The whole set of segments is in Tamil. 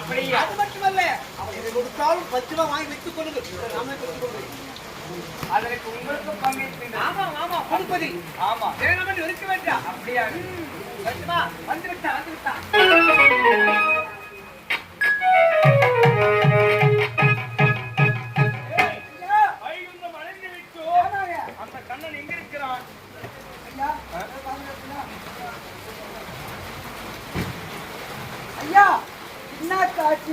அப்படியா? அது மட்டுமல்ல, அவர் எதை கொடுத்தாலும் 10 ரூபாய் வாங்கி வைத்துக் கொள்ளுங்கள். நாமே கொடுத்துக் கொள்கிறேன். அதற்கு உங்களுக்கு பங்கு. ஆமா ஆமா, கொடுப்பதி. ஆமா, வேணும் இருக்க வேண்டாம். அப்படியா? வந்துவிட்டா வந்துவிட்டா. வைகுந்தம் அடைந்து விட்டு அந்த கண்ணன் எங்க இருக்கிறான்? ஐயா, என்ன காட்சி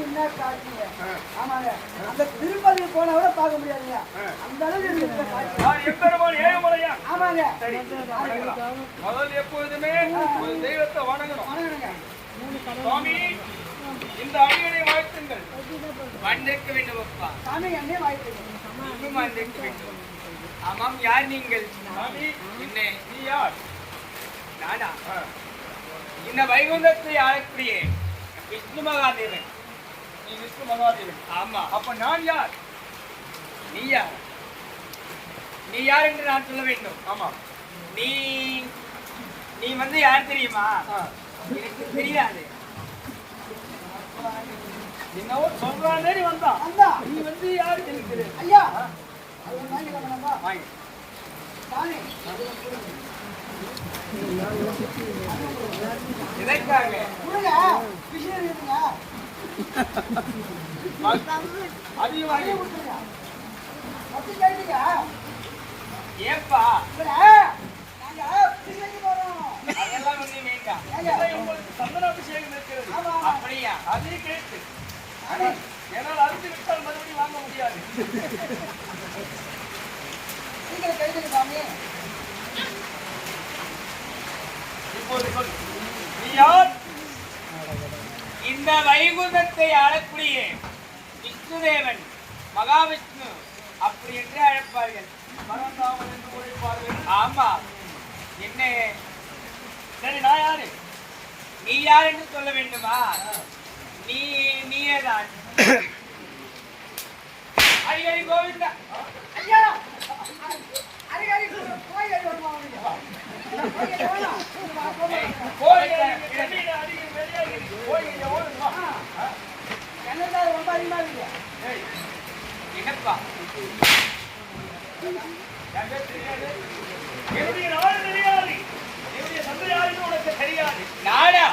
ஆமாங்க. அந்த திருப்பதி போன விட பார்க்க முடியாதுங்க. அந்த அளவுக்கு இருக்கிற காட்சி. எம்பெருமான் ஏழுமலையா? ஆமாங்க. முதல் எப்பொழுதுமே ஒரு தெய்வத்தை வணங்கணும். சுவாமி, இந்த அடியனை வாழ்த்துங்கள். வந்திருக்க வேண்டும் அப்பா. சாமி என்னே வாழ்த்து. இன்னும் வந்திருக்க வேண்டும். ஆமாம், யார் நீங்கள்? சாமி, என்ன? நீ யார்? நானா? இந்த வைகுந்தத்தை ஆளக்கூடிய விஷ்ணு மகாதேவன். நீ விஷ்ணு மகாதேவன். ஆமா. அப்ப நான் யார்? நீ யார்? நீ யார் என்று நான் சொல்ல வேண்டும். ஆமா. நீ நீ வந்து யார் தெரியுமா? எனக்கு தெரியாது. என்னவோ சொல்றானே நீ வந்தா. நீ வந்து யாரு எனக்கு தெரியும். ஐயா, அது வாங்கிக்கலாமா? வாங்கி. சாமி, எதற்காக? கொடுங்க. விஷயம் இருக்குங்க. அதையும் வாங்கி. கொடுத்துருங்க. அப்படி கேட்டீங்க. ஏப்பா? நாங்க திருநெல்வேலி போறோம். அதெல்லாம் ஒண்ணும் வேண்டாம். உங்களுக்கு சந்தனாபிஷேகம் இருக்கிறது. ஆமா. அப்படியா? அதையும் கேட்டு. ஏனால் அறுத்து விட்டால் மறுபடியும் வாங்க முடியாது. நீங்க கேட்டீங்க சாமி. இப்போது சொல், நீ யார்? இந்த வைகுந்தத்தை ஆளக்கூடிய விஷ்ணுதேவன், மகாவிஷ்ணு அப்படி என்று அழைப்பார்கள். மறந்தாமல் என்று உழைப்பார்கள். ஆமா. என்ன? சரி, நான் யாரு? நீ யார் என்று சொல்ல வேண்டுமா? நீயேதான். அடிக்கடி கோவிந்தா. ஐயா, அடிக்கடி போய் வருவாங்க. என்னதான் ரொம்ப அதிகமா இருக்கு. என்னப்பா? என்னுடைய நாடு தெரியாது, என்னுடைய தந்தை யாருன்னு உனக்கு தெரியாது. நாடா?